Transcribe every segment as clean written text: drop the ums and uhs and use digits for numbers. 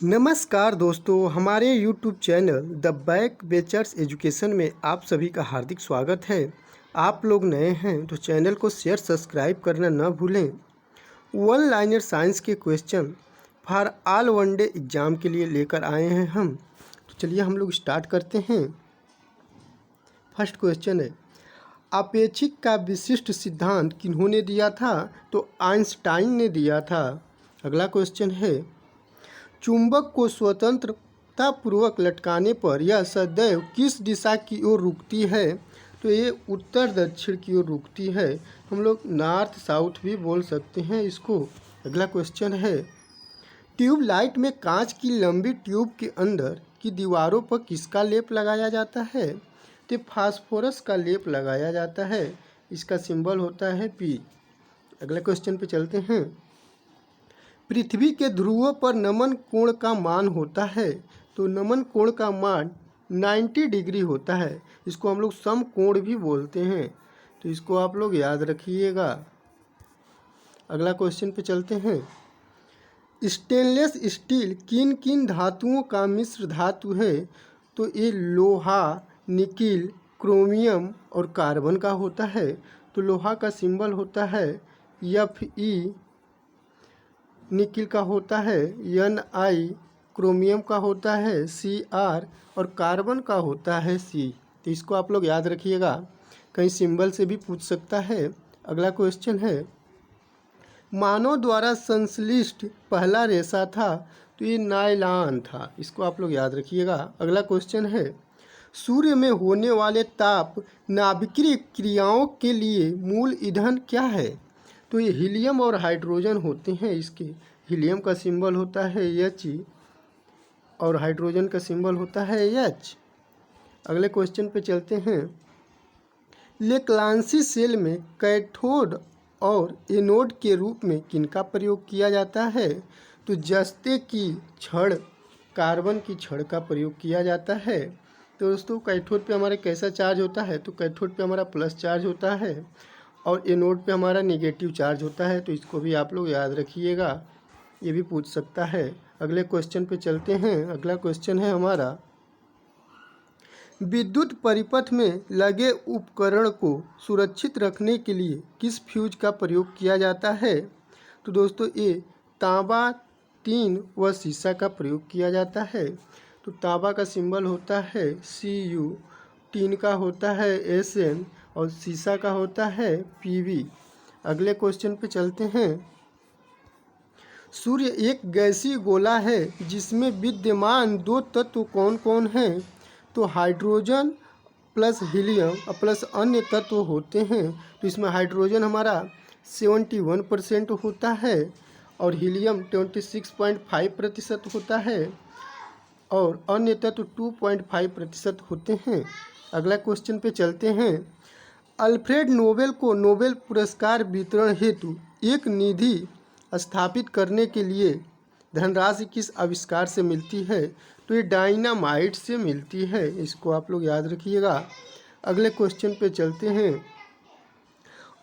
नमस्कार दोस्तों, हमारे YouTube channel the back benchers education में आप सभी का हार्दिक स्वागत है। आप लोग नए हैं तो चैनल को शेयर सब्सक्राइब करना न भूलें। वन लाइनर साइंस के question for all one day exam के लिए लेकर आए हैं हम। तो चलिए हम लोग स्टार्ट करते हैं। फर्स्ट क्वेश्चन है, आपेक्षिक का विशिष्ट सिद्धांत किन्होंने दिया था? तो आइंस्टाइन ने दिया था। अगला क्वेश्चन है, चुंबक को स्वतंत्रतापूर्वक लटकाने पर यह सदैव किस दिशा की ओर रुकती है? तो ये उत्तर दक्षिण की ओर रुकती है। हम लोग नॉर्थ साउथ भी बोल सकते हैं इसको। अगला क्वेश्चन है, ट्यूबलाइट में कांच की लंबी ट्यूब के अंदर की दीवारों पर किसका लेप लगाया जाता है? तो फास्फोरस का लेप लगाया जाता है। इसका सिंबल होता है पी। अगले क्वेश्चन पे चलते हैं, पृथ्वी के ध्रुवों पर नमन कोण का मान होता है। तो नमन कोण का मान 90 डिग्री होता है। इसको हम लोग समकोण भी बोलते हैं, तो इसको आप लोग याद रखिएगा। अगला क्वेश्चन पे चलते हैं, स्टेनलेस स्टील किन किन धातुओं का मिश्र धातु है? तो ये लोहा, निकिल, क्रोमियम और कार्बन का होता है। तो लोहा का सिंबल होता है Fe, निकिल का होता है Ni, क्रोमियम का होता है Cr और कार्बन का होता है C। तो इसको आप लोग याद रखिएगा, कहीं सिंबल से भी पूछ सकता है। अगला क्वेश्चन है, मानव द्वारा संश्लिष्ट पहला रेशा था। तो ये नायलॉन था। इसको आप लोग याद रखिएगा। अगला क्वेश्चन है, सूर्य में होने वाले ताप नाभिकीय क्रियाओं के लिए मूल ईंधन क्या है? तो ये हीलियम और हाइड्रोजन होते हैं। इसके हीलियम का सिंबल होता है H और हाइड्रोजन का सिंबल होता है H। अगले क्वेश्चन पे चलते हैं, लेक्लांसी सेल में कैथोड और एनोड के रूप में किनका प्रयोग किया जाता है? तो जस्ते की छड़, कार्बन की छड़ का प्रयोग किया जाता है। तो दोस्तों कैथोड पे हमारा कैसा चार्ज होता है? तो कैथोड पे हमारा प्लस चार्ज होता है और एनोड पे हमारा नेगेटिव चार्ज होता है। तो इसको भी आप लोग याद रखिएगा, ये भी पूछ सकता है। अगले क्वेश्चन पे चलते हैं। अगला क्वेश्चन है हमारा, विद्युत परिपथ में लगे उपकरण को सुरक्षित रखने के लिए किस फ्यूज का प्रयोग किया जाता है? तो दोस्तों ये तांबा, टीन व शीशा का प्रयोग किया जाता है। तो तांबा का सिंबल होता है Cu, टीन का होता है Sn और शीशा का होता है Pb। अगले क्वेश्चन पे चलते हैं, सूर्य एक गैसीय गोला है जिसमें विद्यमान दो तत्व कौन कौन हैं? तो हाइड्रोजन प्लस हीलियम और प्लस अन्य तत्व होते हैं। तो इसमें हाइड्रोजन हमारा 71% होता है और हीलियम 26.5% होता है और अन्य तत्व 2.5% होते हैं। अगला क्वेश्चन पे चलते हैं, अल्फ्रेड नोबेल को नोबेल पुरस्कार वितरण हेतु एक निधि स्थापित करने के लिए धनराशि किस आविष्कार से मिलती है? तो ये डायनामाइट से मिलती है। इसको आप लोग याद रखिएगा। अगले क्वेश्चन पे चलते हैं,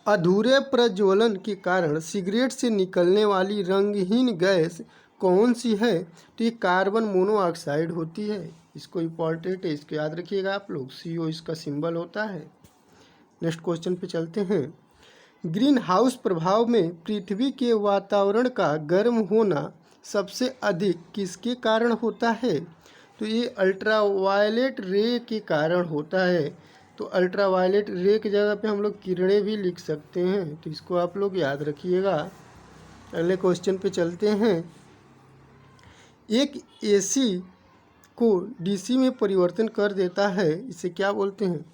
अधूरे प्रज्वलन के कारण सिगरेट से निकलने वाली रंगहीन गैस कौन सी है? तो ये कार्बन मोनोऑक्साइड होती है। इसको इम्पॉर्टेंट है, इसको याद रखिएगा आप लोग। CO इसका सिंबल होता है। नेक्स्ट क्वेश्चन पे चलते हैं, ग्रीन हाउस प्रभाव में पृथ्वी के वातावरण का गर्म होना सबसे अधिक किसके कारण होता है? तो ये अल्ट्रावायलेट रे के कारण होता है। तो अल्ट्रावायलेट रे की जगह पे हम लोग किरणें भी लिख सकते हैं। तो इसको आप लोग याद रखिएगा। अगले क्वेश्चन पे चलते हैं, एक AC को DC में परिवर्तन कर देता है, इसे क्या बोलते हैं?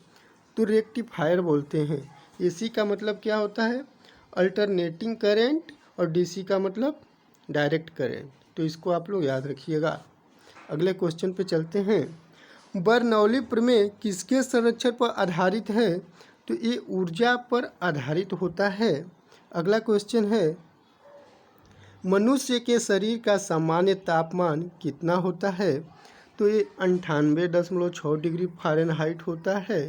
तो रेक्टिफायर बोलते हैं। AC का मतलब क्या होता है? अल्टरनेटिंग करेंट और DC का मतलब डायरेक्ट करेंट। तो इसको आप लोग याद रखिएगा। अगले क्वेश्चन पे चलते हैं, बर्नौली प्रमेय किसके संरक्षण पर आधारित है? तो ये ऊर्जा पर आधारित होता है। अगला क्वेश्चन है, मनुष्य के शरीर का सामान्य तापमान कितना होता है? तो ये 98.6 डिग्री फ़ारेनहाइट होता है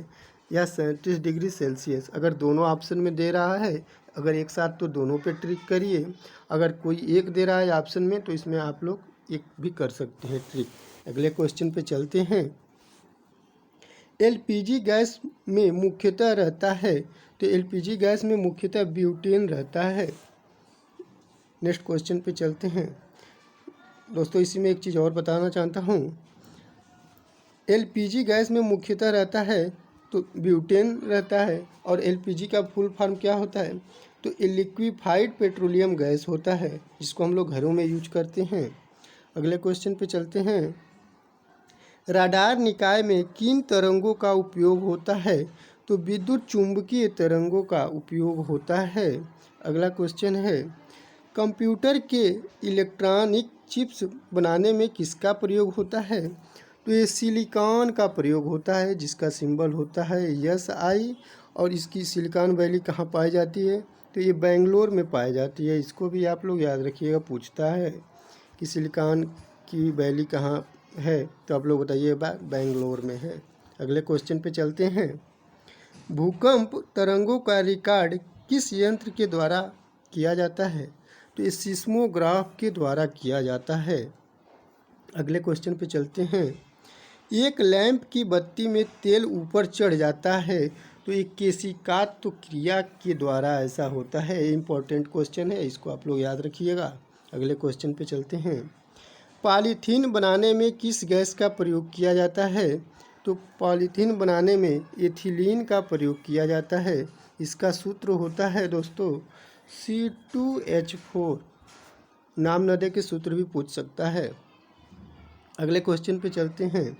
या 37 डिग्री सेल्सियस। अगर दोनों ऑप्शन में दे रहा है, अगर एक साथ तो दोनों पे ट्रिक करिए। अगर कोई एक दे रहा है ऑप्शन में तो इसमें आप लोग एक भी कर सकते हैं ट्रिक। अगले क्वेश्चन पे चलते हैं। एलपीजी गैस में मुख्यतः रहता है, तो एलपीजी गैस में मुख्यतः ब्यूटेन रहता है। नेक्स्ट क्वेश्चन पे चलते हैं दोस्तों। इसी में एक चीज़ और बताना चाहता हूँ, एलपीजी गैस में मुख्यतः रहता है तो ब्यूटेन रहता है, और एलपीजी का फुल फॉर्म क्या होता है, तो लिक्विफाइड पेट्रोलियम गैस होता है, जिसको हम लोग घरों में यूज करते हैं। अगले क्वेश्चन पे चलते हैं। राडार निकाय में किन तरंगों का उपयोग होता है, तो विद्युत चुंबकीय तरंगों का उपयोग होता है। अगला क्वेश्चन है, कंप्यूटर के इलेक्ट्रॉनिक चिप्स बनाने में किसका प्रयोग होता है, तो ये सिलिकॉन का प्रयोग होता है, जिसका सिंबल होता है SI, और इसकी सिलिकॉन वैली कहाँ पाई जाती है, तो ये बेंगलोर में पाई जाती है। इसको भी आप लोग याद रखिएगा, पूछता है कि सिलिकॉन की वैली कहाँ है, तो आप लोग बताइए बेंगलोर में है। अगले क्वेश्चन पे चलते हैं। भूकंप तरंगों का रिकॉर्ड किस यंत्र के द्वारा किया जाता है, तो इस सिस्मोग्राफ के द्वारा किया जाता है। अगले क्वेश्चन पे चलते हैं। एक लैंप की बत्ती में तेल ऊपर चढ़ जाता है, तो एक केशिकात्व क्रिया के द्वारा ऐसा होता है। इम्पोर्टेंट क्वेश्चन है, इसको आप लोग याद रखिएगा। अगले क्वेश्चन पे चलते हैं। पॉलीथीन बनाने में किस गैस का प्रयोग किया जाता है, तो पॉलीथीन बनाने में एथिलीन का प्रयोग किया जाता है। इसका सूत्र होता है दोस्तों C2H4। नाम न दे के सूत्र भी पूछ सकता है। अगले क्वेश्चन पे चलते हैं।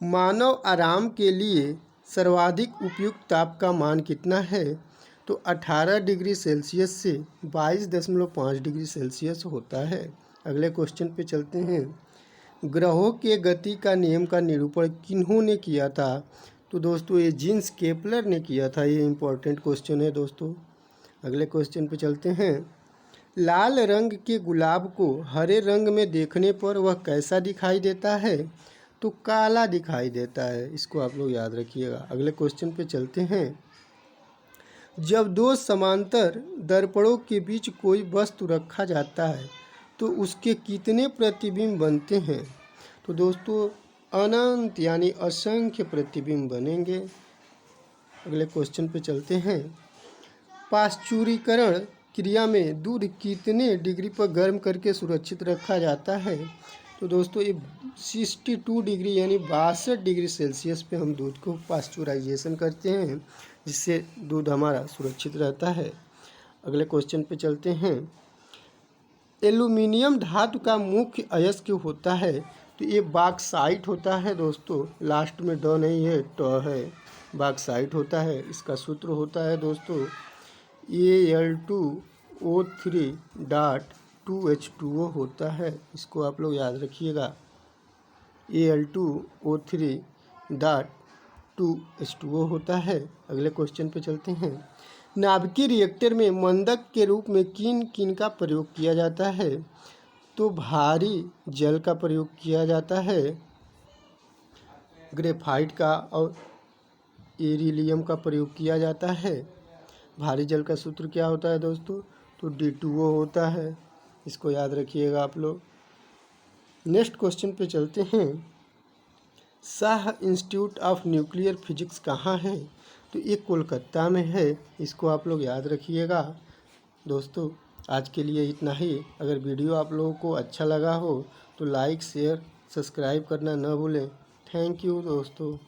मानव आराम के लिए सर्वाधिक उपयुक्त ताप का मान कितना है, तो 18 डिग्री सेल्सियस से 22.5 डिग्री सेल्सियस होता है। अगले क्वेश्चन पे चलते हैं। ग्रहों के गति का नियम का निरूपण किन्होंने किया था, तो दोस्तों ये जीन्स केपलर ने किया था। ये इम्पोर्टेंट क्वेश्चन है दोस्तों। अगले क्वेश्चन पे चलते हैं। लाल रंग के गुलाब को हरे रंग में देखने पर वह कैसा दिखाई देता है, तो काला दिखाई देता है। इसको आप लोग याद रखिएगा। अगले क्वेश्चन पे चलते हैं। जब दो समांतर दर्पणों के बीच कोई वस्तु रखा जाता है, तो उसके कितने प्रतिबिंब बनते हैं, तो दोस्तों अनंत यानी असंख्य प्रतिबिंब बनेंगे। अगले क्वेश्चन पे चलते हैं। पाश्चुरीकरण क्रिया में दूध कितने डिग्री पर गर्म करके सुरक्षित रखा जाता है, तो दोस्तों ये 62 डिग्री यानी 62 डिग्री सेल्सियस पे हम दूध को पाश्चुराइजेशन करते हैं, जिससे दूध हमारा सुरक्षित रहता है। अगले क्वेश्चन पे चलते हैं। एल्यूमिनियम धातु का मुख्य अयस्क होता है, तो ये बॉक्साइट होता है दोस्तों। लास्ट में ड नहीं है, ट है। बॉक्साइट होता है। इसका सूत्र होता है दोस्तों Al2O3.2H2O होता है। इसको आप लोग याद रखिएगा, Al2O3.2H2O होता है। अगले क्वेश्चन पे चलते हैं। नाभिकीय रिएक्टर में मंदक के रूप में किन किन का प्रयोग किया जाता है, तो भारी जल का प्रयोग किया जाता है, ग्रेफाइट का और एरिलियम का प्रयोग किया जाता है। भारी जल का सूत्र क्या होता है दोस्तों, तो D2O होता है। इसको याद रखिएगा आप लोग। नेक्स्ट क्वेश्चन पे चलते हैं। Shah institute of nuclear physics कहाँ है, तो ये कोलकाता में है। इसको आप लोग याद रखिएगा दोस्तों। आज के लिए इतना ही। अगर वीडियो आप लोगों को अच्छा लगा हो तो लाइक शेयर सब्सक्राइब करना न भूलें। थैंक यू दोस्तों।